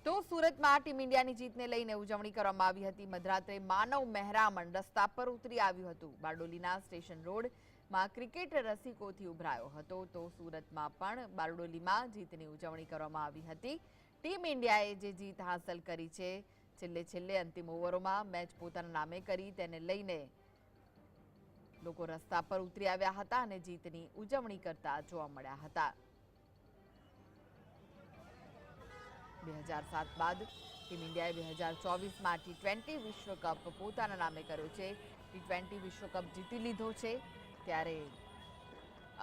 તો સુરતમાં ટીમ ઇન્ડિયાની જીતને લઈને ઉજવણી કરવામાં આવી હતી। મધરાત્રે માનવ મહેરામણ રસ્તા પર ઉતરી આવ્યું હતું। બારડોલીના સ્ટેશન રોડમાં ક્રિકેટ રસિકોથી ઉભરાયો હતો। તો સુરતમાં પણ બારડોલીમાં જીતની ઉજવણી કરવામાં આવી હતી। ટીમ ઇન્ડિયાએ જે જીત હાંસલ કરી છે, છેલ્લે અંતિમ ઓવરોમાં મેચ પોતાના નામે કરી, તેને લઈને લોકો રસ્તા પર ઉતરી આવ્યા હતા અને જીતની ઉજવણી કરતા જોવા મળ્યા હતા। 2007 બાદ ટીમ ઇન્ડિયાએ 2024માં T20 વિશ્વકપ પોતાના નામે કર્યો છે। T20 વિશ્વકપ જીતી લીધો છે, ત્યારે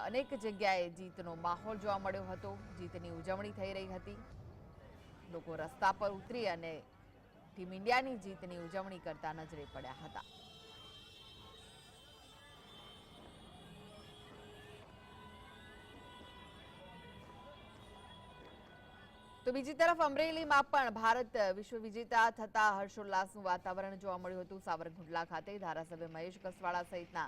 અનેક જગ્યાએ જીતનો માહોલ જોવા મળ્યો હતો। જીતની ઉજવણી થઈ રહી હતી। લોકો રસ્તા પર ઉતરી અને ટીમ ઇન્ડિયાની જીતની ઉજવણી કરતા નજરે પડ્યા હતા। તો બીજી તરફ અમરેલીમાં પણ ભારત વિશ્વ વિજેતા થતા હર્ષોલ્લાસનું વાતાવરણ જોવા મળ્યું હતું। સાવરકુંડલા ખાતે ધારાસભ્ય મહેશ કસવાળા સહિતના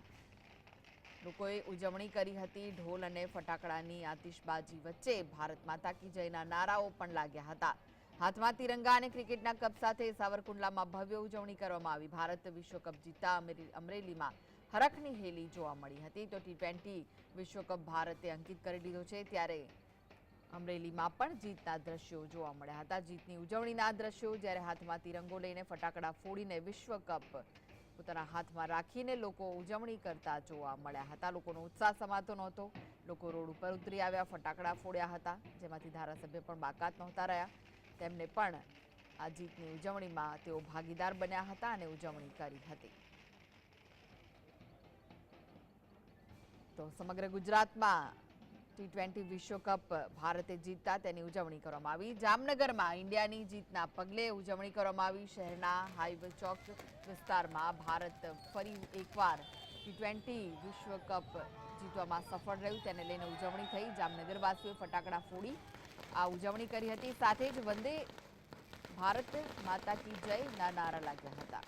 લોકોએ ઉજવણી કરી હતી। ઢોલ અને ફટાકડાની આતિશબાજી વચ્ચે ભારત માતા કી જયના નારાઓ પણ લાગ્યા હતા। હાથમાં તિરંગા અને ક્રિકેટના કપ સાથે સાવરકુંડલામાં ભવ્ય ઉજવણી કરવામાં આવી। ભારત વિશ્વકપ જીતતા અમરેલીમાં હરખની હેલી જોવા મળી હતી। તો T20 વિશ્વકપ ભારતે અંકિત કરી લીધો છે, ત્યારે અમરેલીમાં પણ જીતના દ્રશ્યો જોવા મળ્યા હતા। જીતની ઉજવણીના દ્રશ્યો, જ્યારે હાથમાં તિરંગો લઈને ફટાકડા ફોડીને વિશ્વકપ પોતાના હાથમાં રાખીને લોકો ઉજવણી કરતા જોવા મળ્યા હતા। લોકોનો ઉત્સાહ સમાતો નહોતો। લોકો રોડ ઉપર ઉતરી આવ્યા, ફટાકડા ફોડ્યા હતા, જેમાંથી ધારાસભ્ય પણ બાકાત નહોતા રહ્યા। તેમને પણ આ જીતની ઉજવણીમાં તેઓ ભાગીદાર બન્યા હતા અને ઉજવણી કરી હતી। તો સમગ્ર ગુજરાતમાં T20 વિશ્વકપ ભારતે જીતતા તેની ઉજવણી કરવામાં આવી। જામનગરમાં ઇન્ડિયાની જીતના પગલે ઉજવણી કરવામાં આવી। શહેરના હાઈવે ચોક વિસ્તારમાં ભારત ફરી એકવાર T20 વિશ્વકપ જીતવામાં સફળ રહ્યું, તેને લઈને ઉજવણી થઈ। જામનગરવાસીઓએ ફટાકડા ફોડી આ ઉજવણી કરી હતી। સાથે જ વંદે ભારત માતા કી જયના નારા લાગ્યા હતા।